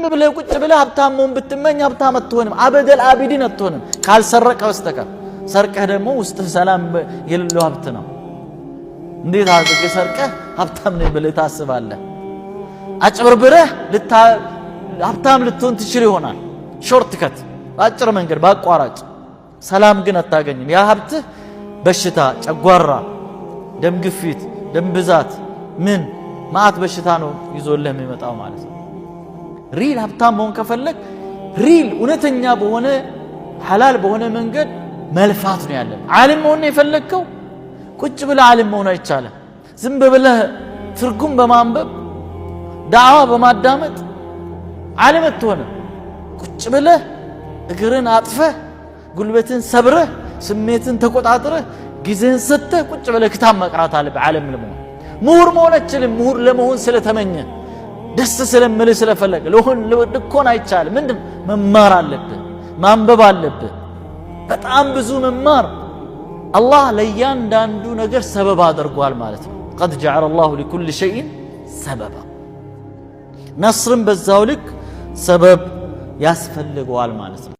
ብለህ ቁጭ ብለህ ሀብታም መሆን ብትመኝ ሀብታም አትሆንም። አበደል አቢዲን አትሆንም ካልሰረቀ በስተቀር። ሰርቀህ ደግሞ ውስጥህ ሰላም የሌለው ሀብት ነው። እንዴት አድርገህ ሰርቀህ ሀብታም ነኝ ብለህ ታስባለህ? አጭበርብረህ ሀብታም ልትሆን ትችል ይሆናል፣ ሾርት ከት በአጭር መንገድ በአቋራጭ። ሰላም ግን አታገኝም። ያ ሀብትህ በሽታ፣ ጨጓራ፣ ደም ግፊት፣ ደም ብዛት፣ ምን ማአት በሽታ ነው ይዞልህ የሚመጣው ማለት ነው። ሪል ሀብታም መሆን ከፈለግ ሪል እውነተኛ በሆነ ሐላል በሆነ መንገድ መልፋት ነው ያለን። ዓሊም መሆን የፈለግከው ቁጭ ብለህ ዓሊም መሆን አይቻልም። ዝም ብለህ ትርጉም በማንበብ ዳዕዋ በማዳመጥ ዓሊም አትሆንም። ቁጭ ብለህ እግርን አጥፈህ ጉልበትን ሰብረህ ስሜትን ተቆጣጥረህ ጊዜህን ሰጥተህ ቁጭ ብለህ ክታብ መቅራት አለብህ ዓሊም ለመሆን። ምሁር መሆን አትችልም። ምሁር ለመሆን ስለተመኘ ደስ ስለምልህ ስለፈለገ ልኮን አይቻልም። ምንድን መማር አለብህ፣ ማንበብ አለብህ፣ በጣም ብዙ መማር። አላህ ለእያንዳንዱ ነገር ሰበብ አድርጓል ማለት ነው። ቀድ ጀዐለ አላሁ ሊኩሊ ሸይኢን ሰበባ። ነስርም በዛው ልክ ሰበብ ያስፈልገዋል ማለት ነው።